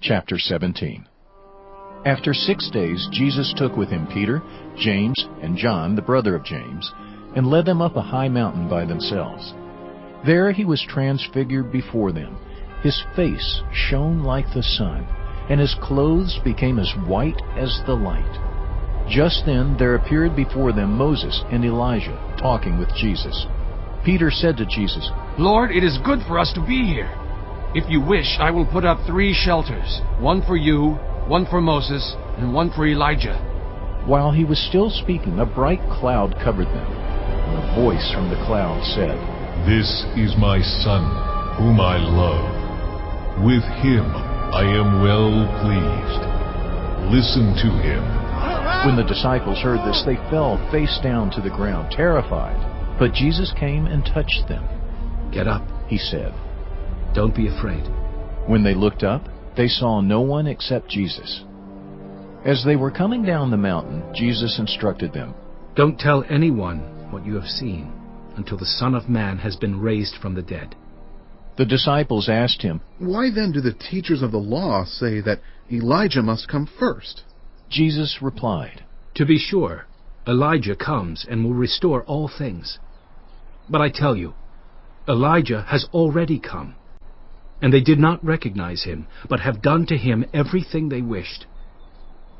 Chapter 17. After 6 days, Jesus took with him Peter, James, and John, the brother of James, and led them up a high mountain by themselves. There he was transfigured before them. His face shone like the sun, and his clothes became as white as the light. Just then there appeared before them Moses and Elijah, talking with Jesus. Peter said to Jesus, "Lord, it is good for us to be here. If you wish, I will put up 3 shelters, one for you, one for Moses, and one for Elijah." While he was still speaking, a bright cloud covered them, and a voice from the cloud said, "This is my Son, whom I love. With him I am well pleased. Listen to him." When the disciples heard this, they fell face down to the ground, terrified. But Jesus came and touched them. "Get up," he said. "Don't be afraid." When they looked up, they saw no one except Jesus. As they were coming down the mountain, Jesus instructed them, "Don't tell anyone what you have seen until the Son of Man has been raised from the dead." The disciples asked him, "Why then do the teachers of the law say that Elijah must come first?" Jesus replied, "To be sure, Elijah comes and will restore all things. But I tell you, Elijah has already come, and they did not recognize him, but have done to him everything they wished.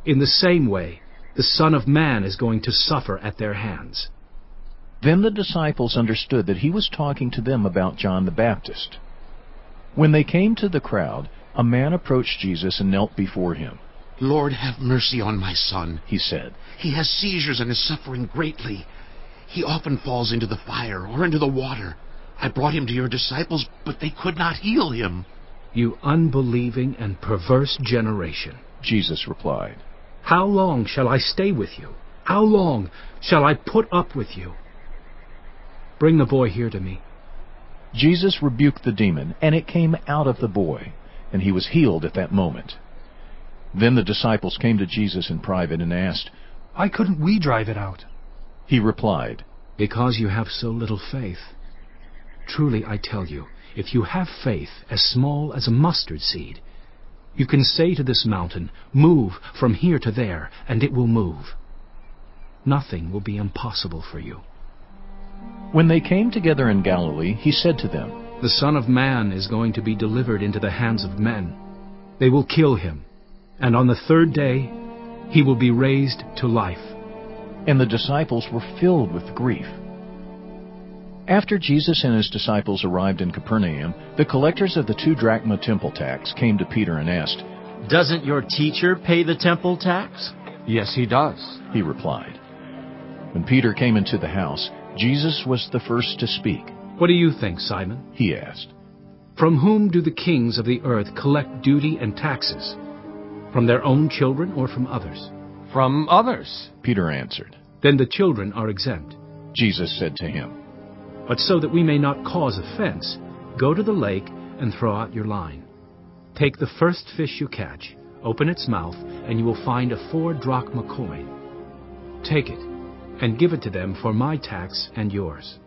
In the same way, the Son of Man is going to suffer at their hands." Then the disciples understood that he was talking to them about John the Baptist. When they came to the crowd, a man approached Jesus and knelt before him. "Lord, have mercy on my son," he said. "He has seizures and is suffering greatly. He often falls into the fire or into the water. I brought him to your disciples, but they could not heal him." "You unbelieving and perverse generation," Jesus replied, "how long shall I stay with you? How long shall I put up with you? Bring the boy here to me." Jesus rebuked the demon, and it came out of the boy, and he was healed at that moment. Then the disciples came to Jesus in private and asked, "Why couldn't we drive it out?" He replied, "Because you have so little faith. Truly I tell you, if you have faith as small as a mustard seed, you can say to this mountain, 'Move from here to there,' and it will move. Nothing will be impossible for you." When they came together in Galilee, he said to them, "The Son of Man is going to be delivered into the hands of men. They will kill him, and on the 3rd day he will be raised to life." And the disciples were filled with grief. After Jesus and his disciples arrived in Capernaum, the collectors of the 2 drachma temple tax came to Peter and asked, "Doesn't your teacher pay the temple tax?" "Yes, he does," he replied. When Peter came into the house, Jesus was the first to speak. "What do you think, Simon?" he asked. "From whom do the kings of the earth collect duty and taxes? From their own children or from others?" "From others," Peter answered. "Then the children are exempt. Jesus said to him, But so that we may not cause offense, go to the lake and throw out your line. Take the first fish you catch, open its mouth, and you will find a 4 drachma coin. Take it, and give it to them for my tax and yours."